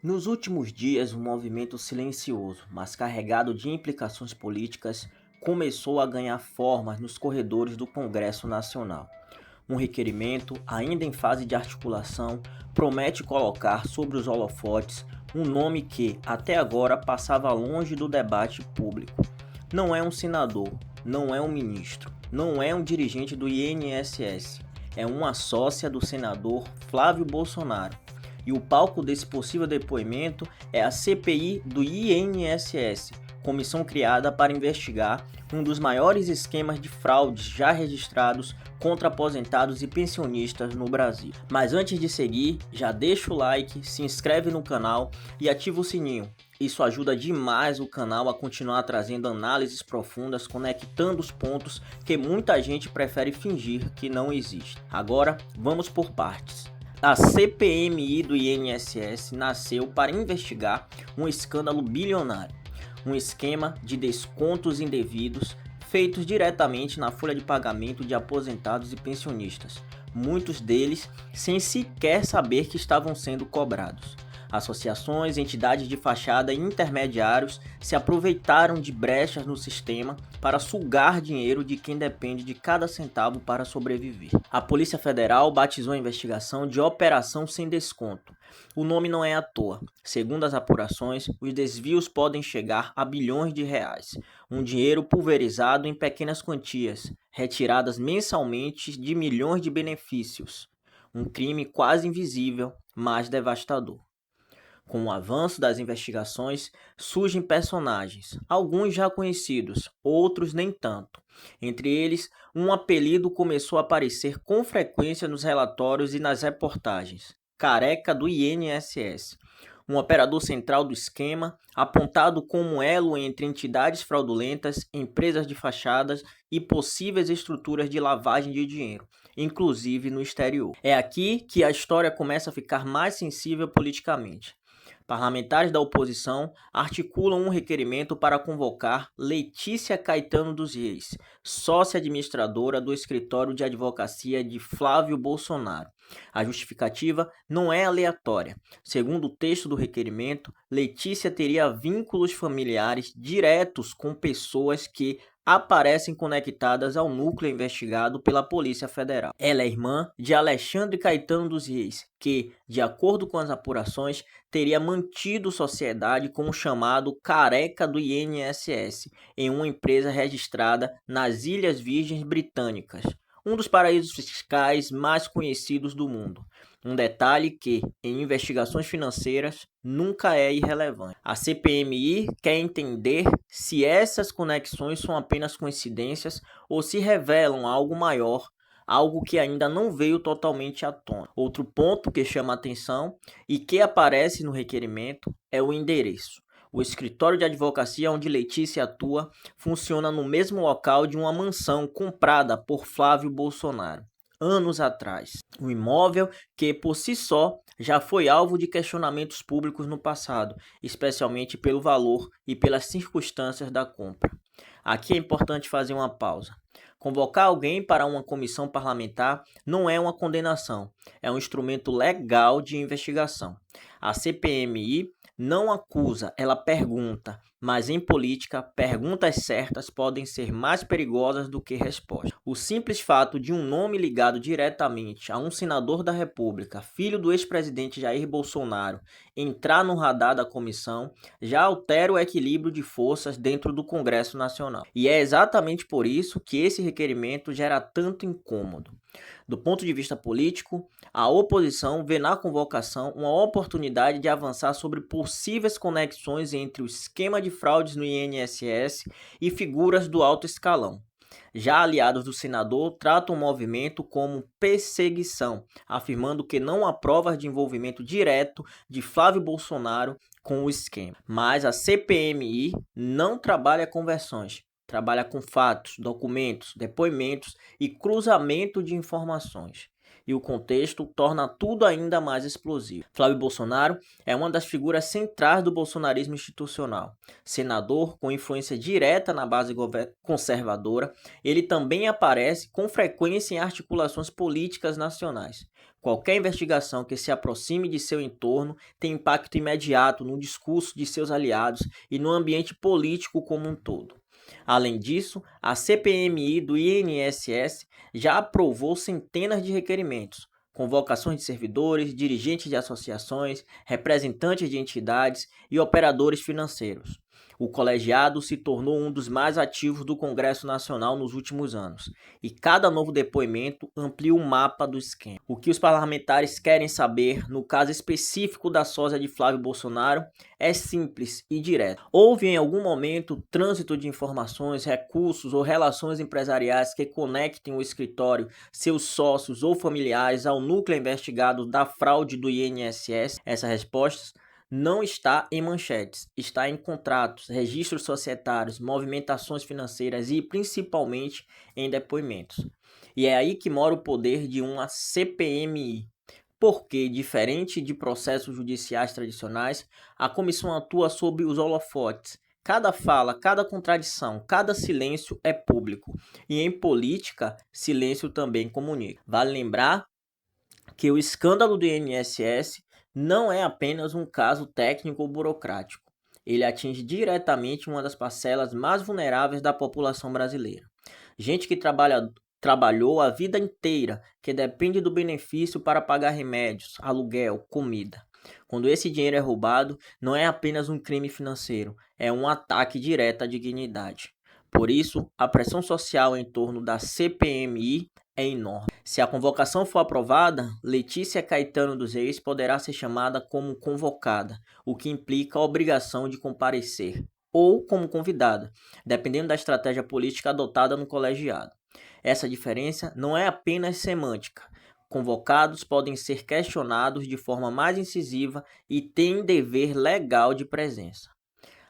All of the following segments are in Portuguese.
Nos últimos dias, um movimento silencioso, mas carregado de implicações políticas, começou a ganhar formas nos corredores do Congresso Nacional. Um requerimento, ainda em fase de articulação, promete colocar sobre os holofotes um nome que, até agora, passava longe do debate público. Não é um senador, não é um ministro, não é um dirigente do INSS, é uma sócia do senador Flávio Bolsonaro. E o palco desse possível depoimento é a CPI do INSS, comissão criada para investigar um dos maiores esquemas de fraudes já registrados contra aposentados e pensionistas no Brasil. Mas antes de seguir, já deixa o like, se inscreve no canal e ativa o sininho. Isso ajuda demais o canal a continuar trazendo análises profundas, conectando os pontos que muita gente prefere fingir que não existem. Agora, vamos por partes. A CPMI do INSS nasceu para investigar um escândalo bilionário, um esquema de descontos indevidos feitos diretamente na folha de pagamento de aposentados e pensionistas, muitos deles sem sequer saber que estavam sendo cobrados. Associações, entidades de fachada e intermediários se aproveitaram de brechas no sistema para sugar dinheiro de quem depende de cada centavo para sobreviver. A Polícia Federal batizou a investigação de Operação Sem Desconto. O nome não é à toa. Segundo as apurações, os desvios podem chegar a bilhões de reais, um dinheiro pulverizado em pequenas quantias, retiradas mensalmente de milhões de benefícios. Um crime quase invisível, mas devastador. Com o avanço das investigações, surgem personagens, alguns já conhecidos, outros nem tanto. Entre eles, um apelido começou a aparecer com frequência nos relatórios e nas reportagens: Careca do INSS. Um operador central do esquema, apontado como elo entre entidades fraudulentas, empresas de fachadas e possíveis estruturas de lavagem de dinheiro, inclusive no exterior. É aqui que a história começa a ficar mais sensível politicamente. Parlamentares da oposição articulam um requerimento para convocar Letícia Caetano dos Reis, sócia administradora do escritório de advocacia de Flávio Bolsonaro. A justificativa não é aleatória. Segundo o texto do requerimento, Letícia teria vínculos familiares diretos com pessoas que aparecem conectadas ao núcleo investigado pela Polícia Federal. Ela é irmã de Alexandre Caetano dos Reis, que, de acordo com as apurações, teria mantido sociedade com o chamado Careca do INSS, em uma empresa registrada nas Ilhas Virgens Britânicas, um dos paraísos fiscais mais conhecidos do mundo. Um detalhe que, em investigações financeiras, nunca é irrelevante. A CPMI quer entender se essas conexões são apenas coincidências ou se revelam algo maior, algo que ainda não veio totalmente à tona. Outro ponto que chama a atenção e que aparece no requerimento é o endereço. O escritório de advocacia onde Letícia atua funciona no mesmo local de uma mansão comprada por Flávio Bolsonaro anos atrás. Um imóvel que, por si só, já foi alvo de questionamentos públicos no passado, especialmente pelo valor e pelas circunstâncias da compra. Aqui é importante fazer uma pausa. Convocar alguém para uma comissão parlamentar não é uma condenação, é um instrumento legal de investigação. A CPMI não acusa, ela pergunta, mas em política, perguntas certas podem ser mais perigosas do que respostas. O simples fato de um nome ligado diretamente a um senador da República, filho do ex-presidente Jair Bolsonaro, entrar no radar da comissão já altera o equilíbrio de forças dentro do Congresso Nacional. E é exatamente por isso que esse requerimento gera tanto incômodo. Do ponto de vista político, a oposição vê na convocação uma oportunidade de avançar sobre possíveis conexões entre o esquema de fraudes no INSS e figuras do alto escalão. Já aliados do senador tratam o movimento como perseguição, afirmando que não há provas de envolvimento direto de Flávio Bolsonaro com o esquema. Mas a CPMI não trabalha com versões. Trabalha com fatos, documentos, depoimentos e cruzamento de informações. e o contexto torna tudo ainda mais explosivo. Flávio Bolsonaro é uma das figuras centrais do bolsonarismo institucional. Senador com influência direta na base conservadora, ele também aparece com frequência em articulações políticas nacionais. Qualquer investigação que se aproxime de seu entorno tem impacto imediato no discurso de seus aliados e no ambiente político como um todo. Além disso, a CPMI do INSS já aprovou centenas de requerimentos, convocações de servidores, dirigentes de associações, representantes de entidades e operadores financeiros. O colegiado se tornou um dos mais ativos do Congresso Nacional nos últimos anos, e cada novo depoimento amplia o mapa do esquema. O que os parlamentares querem saber, no caso específico da sósia de Flávio Bolsonaro, é simples e direto. Houve em algum momento trânsito de informações, recursos ou relações empresariais que conectem o escritório, seus sócios ou familiares ao núcleo investigado da fraude do INSS? Essas respostas não está em manchetes, está em contratos, registros societários, movimentações financeiras e principalmente em depoimentos. E é aí que mora o poder de uma CPMI. Porque, diferente de processos judiciais tradicionais, a comissão atua sob os holofotes. Cada fala, cada contradição, cada silêncio é público. E em política, silêncio também comunica. Vale lembrar que o escândalo do INSS não é apenas um caso técnico ou burocrático. Ele atinge diretamente uma das parcelas mais vulneráveis da população brasileira. Gente que trabalhou a vida inteira, que depende do benefício para pagar remédios, aluguel, comida. Quando esse dinheiro é roubado, não é apenas um crime financeiro, é um ataque direto à dignidade. Por isso, a pressão social em torno da CPMI é enorme. Se a convocação for aprovada, Letícia Caetano dos Reis poderá ser chamada como convocada, o que implica a obrigação de comparecer, ou como convidada, dependendo da estratégia política adotada no colegiado. Essa diferença não é apenas semântica. Convocados podem ser questionados de forma mais incisiva e têm dever legal de presença.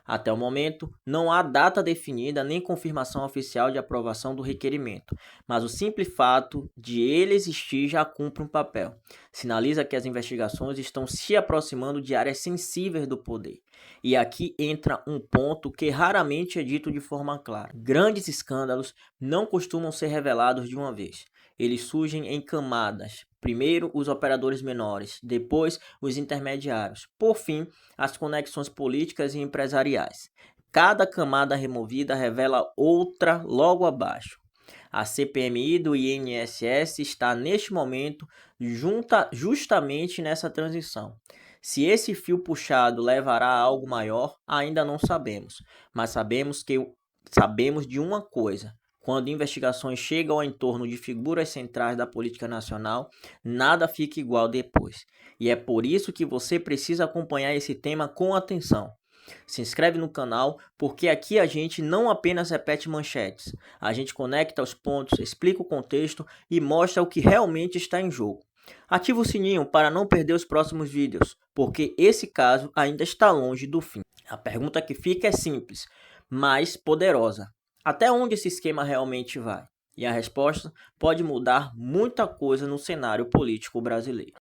Até o momento, não há data definida nem confirmação oficial de aprovação do requerimento, mas o simples fato de ele existir já cumpre um papel. Sinaliza que as investigações estão se aproximando de áreas sensíveis do poder. E aqui entra um ponto que raramente é dito de forma clara. Grandes escândalos não costumam ser revelados de uma vez. Eles surgem em camadas. Primeiro, os operadores menores, depois, os intermediários, por fim, as conexões políticas e empresariais. Cada camada removida revela outra logo abaixo. A CPMI do INSS está, neste momento, justamente nessa transição. Se esse fio puxado levará a algo maior, ainda não sabemos, mas sabemos de uma coisa. Quando investigações chegam ao entorno de figuras centrais da política nacional, nada fica igual depois. E é por isso que você precisa acompanhar esse tema com atenção. Se inscreve no canal, porque aqui a gente não apenas repete manchetes, a gente conecta os pontos, explica o contexto e mostra o que realmente está em jogo. Ativa o sininho para não perder os próximos vídeos, porque esse caso ainda está longe do fim. A pergunta que fica é simples, mas poderosa. Até onde esse esquema realmente vai? E a resposta pode mudar muita coisa no cenário político brasileiro.